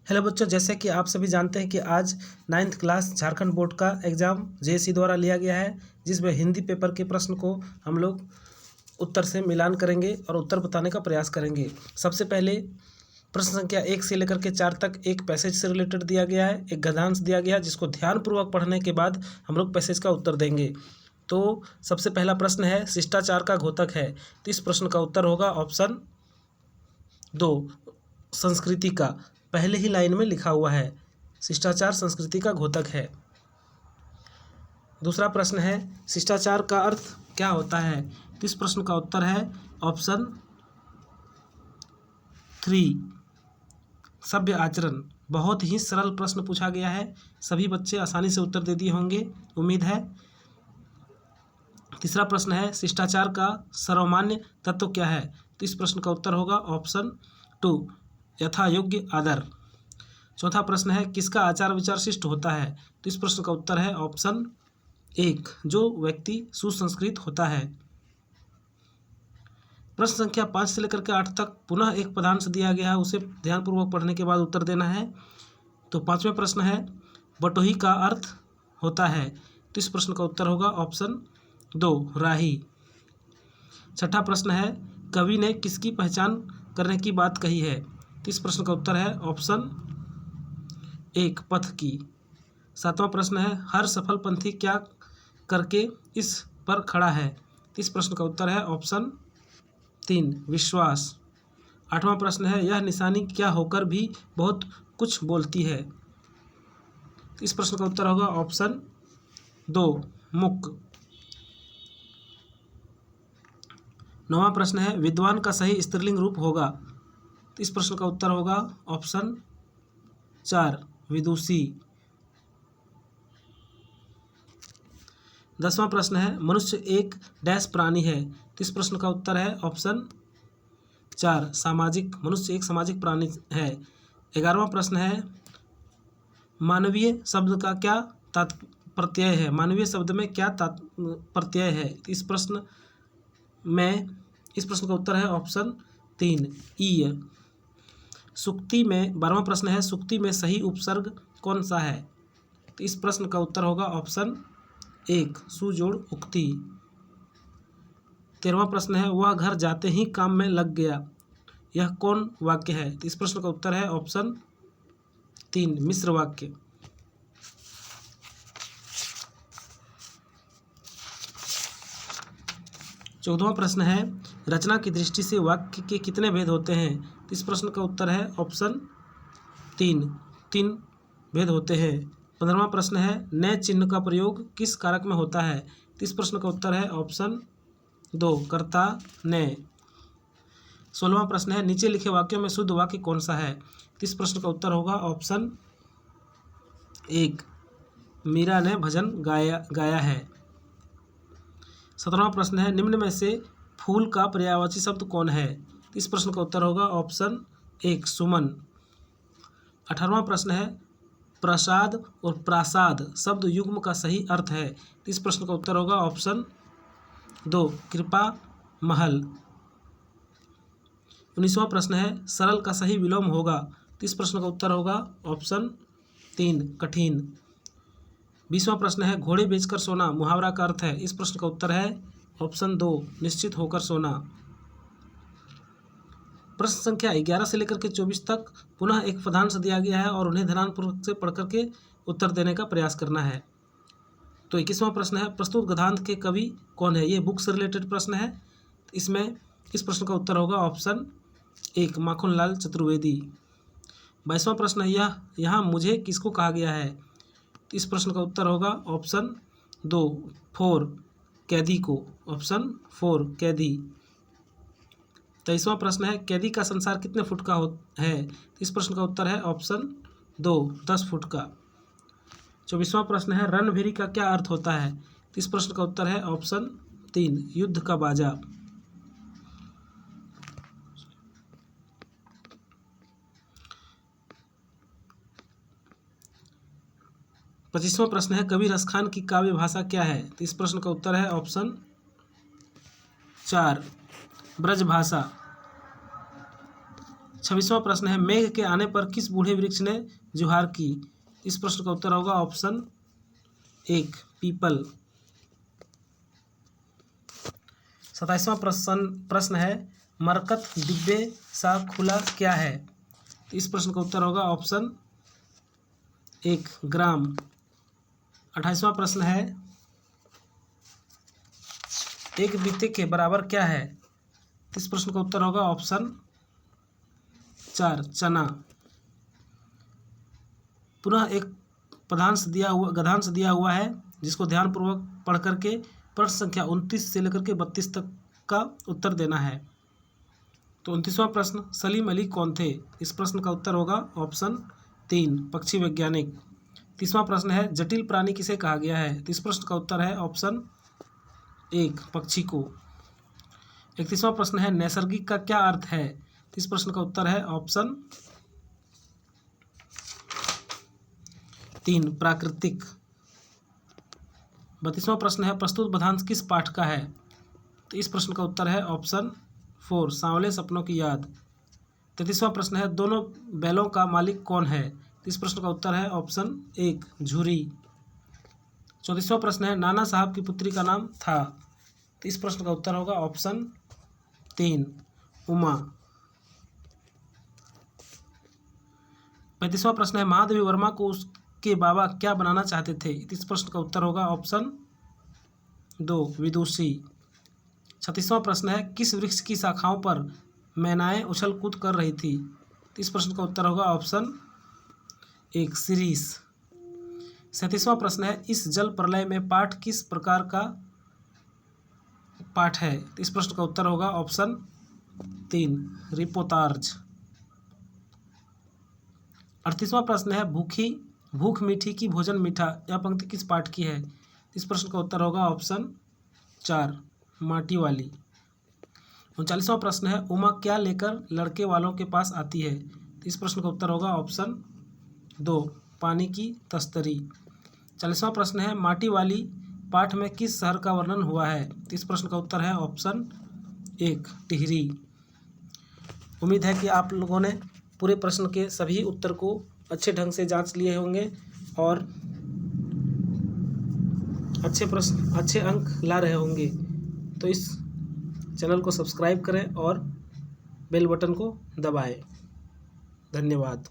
Hello बच्चों, जैसे कि आप सभी जानते हैं कि आज 9th क्लास झारखंड बोर्ड का एग्ज़ाम जेएससी द्वारा लिया गया है, जिसमें हिंदी पेपर के प्रश्न को हम लोग उत्तर से मिलान करेंगे और उत्तर बताने का प्रयास करेंगे। सबसे पहले प्रश्न संख्या 1 से लेकर के 4 तक एक पैसेज से रिलेटेड दिया गया है, एक गद्यांश दिया गया है, जिसको ध्यानपूर्वक पढ़ने के बाद हम लोग पैसेज का उत्तर देंगे। तो सबसे पहला प्रश्न है, शिष्टाचार का घोतक है। तो इस प्रश्न का उत्तर होगा ऑप्शन 2, संस्कृति का। पहले ही लाइन में लिखा हुआ है, शिष्टाचार संस्कृति का घोतक है। दूसरा प्रश्न है, शिष्टाचार का अर्थ क्या होता है। तो इस प्रश्न का उत्तर है ऑप्शन 3, सभ्य आचरण। बहुत ही सरल प्रश्न पूछा गया है, सभी बच्चे आसानी से उत्तर दे दिए होंगे, उम्मीद है। तीसरा प्रश्न है, शिष्टाचार का सर्वमान्य तत्व क्या है। तो इस प्रश्न का उत्तर होगा ऑप्शन 2, यथा योग्य आदर। चौथा प्रश्न है, किसका आचार विचार शिष्ट होता है। तो इस प्रश्न का उत्तर है ऑप्शन 1, जो व्यक्ति सुसंस्कृत होता है। प्रश्न संख्या 5 से लेकर के 8 तक पुनः एक पदांश दिया गया है, उसे ध्यानपूर्वक पढ़ने के बाद उत्तर देना है। तो 5वां प्रश्न है, बटोही का अर्थ होता है। तो इस प्रश्न का उत्तर होगा ऑप्शन 2, राही। छठा प्रश्न है, कवि ने किसकी पहचान करने की बात कही है। तो इस प्रश्न का उत्तर है ऑप्शन 1, पथ की। 7वां प्रश्न है, हर सफल पंथी क्या करके इस पर खड़ा है। तो इस प्रश्न का उत्तर है ऑप्शन 3, विश्वास। 8वां प्रश्न है, यह निशानी क्या होकर भी बहुत कुछ बोलती है। तो इस प्रश्न का उत्तर होगा ऑप्शन 2, मुक। 9वां प्रश्न है, विद्वान का सही स्त्रीलिंग रूप होगा। तो इस प्रश्न का उत्तर होगा ऑप्शन 4, विदुषी। 10वां प्रश्न है, मनुष्य एक डैश प्राणी है। तो इस प्रश्न का उत्तर है ऑप्शन 4, सामाजिक। मनुष्य एक सामाजिक प्राणी है। 11वां प्रश्न है, मानवीय शब्द का क्या प्रत्यय है। मानवीय शब्द में क्या प्रत्यय है। इस प्रश्न का उत्तर है ऑप्शन 3, ईय। सुक्ति में 12वां प्रश्न है, सुक्ति में सही उपसर्ग कौन सा है। तो इस प्रश्न का उत्तर होगा ऑप्शन 1, सुजोड़ उक्ति। 13वां प्रश्न है, वह घर जाते ही काम में लग गया, यह कौन वाक्य है। तो इस प्रश्न का उत्तर है ऑप्शन 3, मिश्र वाक्य। 14वां प्रश्न है, रचना की दृष्टि से वाक्य के कितने भेद होते हैं। तो इस प्रश्न का उत्तर है ऑप्शन 3 भेद होते हैं। 15वां प्रश्न है, नए चिन्ह का प्रयोग किस कारक में होता है। तो इस प्रश्न का उत्तर है ऑप्शन 2, कर्ता नए। 16वां प्रश्न है, नीचे लिखे वाक्यों में शुद्ध वाक्य कौन सा है। तो इस प्रश्न का उत्तर होगा ऑप्शन 1, मीरा ने भजन गाया है। 17वां प्रश्न है, निम्न में से फूल का पर्यायवाची शब्द कौन है। तो इस प्रश्न का उत्तर होगा ऑप्शन 1, सुमन। 18वां प्रश्न है, प्रसाद और प्रासाद शब्द युग्म का सही अर्थ है। तो इस प्रश्न का उत्तर होगा ऑप्शन 2, कृपा महल। 19वां प्रश्न है, सरल का सही विलोम होगा। तो इस प्रश्न का उत्तर होगा ऑप्शन 3, कठिन। 20वां प्रश्न है, घोड़े बेचकर सोना मुहावरा का अर्थ है। इस प्रश्न का उत्तर है ऑप्शन 2, निश्चित होकर सोना। प्रश्न संख्या 11 से लेकर के 24 तक पुनः एक पदांश दिया गया है और उन्हें ध्यानपूर्वक से पढ़ करके उत्तर देने का प्रयास करना है। तो 21वां प्रश्न है, प्रस्तुत गद्यांश के कवि कौन है। ये बुक से रिलेटेड प्रश्न है। इसमें इस प्रश्न का उत्तर होगा ऑप्शन 1, माखनलाल चतुर्वेदी। 22वां प्रश्न है, यहाँ मुझे किसको कहा गया है। इस प्रश्न का उत्तर होगा ऑप्शन 2, 4, कैदी को। ऑप्शन 4, कैदी। 23वां प्रश्न है, कैदी का संसार कितने फुट का है। इस प्रश्न का उत्तर है ऑप्शन 2, 10 फुट का। 24वां प्रश्न है, रणभेरी का क्या अर्थ होता है। इस प्रश्न का उत्तर है ऑप्शन 3, युद्ध का बाजा। 25वां प्रश्न है, कवि रसखान की काव्य भाषा क्या है। तो इस प्रश्न का उत्तर है ऑप्शन 4, ब्रज भाषा। 26वां प्रश्न है, मेघ के आने पर किस बूढ़े वृक्ष ने जुहार की? इस प्रश्न का उत्तर होगा ऑप्शन 1 पीपल। 27वां प्रश्न है, मरकत डिब्बे सा खुला क्या है? इस प्रश्न का उत्तर होगा ऑप्शन 1 ग्राम। 28वां प्रश्न है, एक बीते के बराबर क्या है? इस प्रश्न का उत्तर होगा ऑप्शन 4 चना। पुनः एक गद्यांश दिया हुआ है जिसको ध्यानपूर्वक पढ़ करके प्रश्न संख्या 29 से लेकर के 32 तक का उत्तर देना है। तो 29वां प्रश्न, सलीम अली कौन थे? इस प्रश्न का उत्तर होगा ऑप्शन 3 पक्षी वैज्ञानिक। 30वां प्रश्न है, जटिल प्राणी किसे कहा गया है? इस प्रश्न का उत्तर है ऑप्शन 1 पक्षी को। 31वां प्रश्न है, नैसर्गिक का क्या अर्थ है? इस प्रश्न का उत्तर है ऑप्शन 3 प्राकृतिक। 32वां प्रश्न है, प्रस्तुत बधांश किस पाठ का है? तो इस प्रश्न का उत्तर है ऑप्शन 4 सांवले सपनों की याद। 33वां प्रश्न है, दोनों बैलों का मालिक कौन है? इस प्रश्न का उत्तर है ऑप्शन 1 झुरी। 34वां प्रश्न है, नाना साहब की पुत्री का नाम था? तो इस प्रश्न का उत्तर होगा ऑप्शन 3 उमा। 35वां प्रश्न है, महादेवी वर्मा को उसके बाबा क्या बनाना चाहते थे? इस प्रश्न का उत्तर होगा ऑप्शन 2 विदुषी। 36वां प्रश्न है, किस वृक्ष की शाखाओं पर मैनाएं उछल कूद कर रही थी? इस प्रश्न का उत्तर होगा ऑप्शन 1 शिरीष। 37वां प्रश्न है, इस जल प्रलय में पाठ किस प्रकार का पाठ है? इस प्रश्न का उत्तर होगा ऑप्शन 3 रिपोर्टाज। 38वां प्रश्न है, भूख मीठी की भोजन मीठा, यह पंक्ति किस पाठ की है? इस प्रश्न का उत्तर होगा ऑप्शन 4 माटी वाली। 39वां प्रश्न है, उमा क्या लेकर लड़के वालों के पास आती है? इस प्रश्न का उत्तर होगा ऑप्शन 2 पानी की तस्तरी। 40वां प्रश्न है, माटी वाली पाठ में किस शहर का वर्णन हुआ है? इस प्रश्न का उत्तर है ऑप्शन 1 टिहरी। उम्मीद है कि आप लोगों ने पूरे प्रश्न के सभी उत्तर को अच्छे ढंग से जांच लिए होंगे और अच्छे अंक ला रहे होंगे। तो इस चैनल को सब्सक्राइब करें और बेल बटन को दबाएं। धन्यवाद।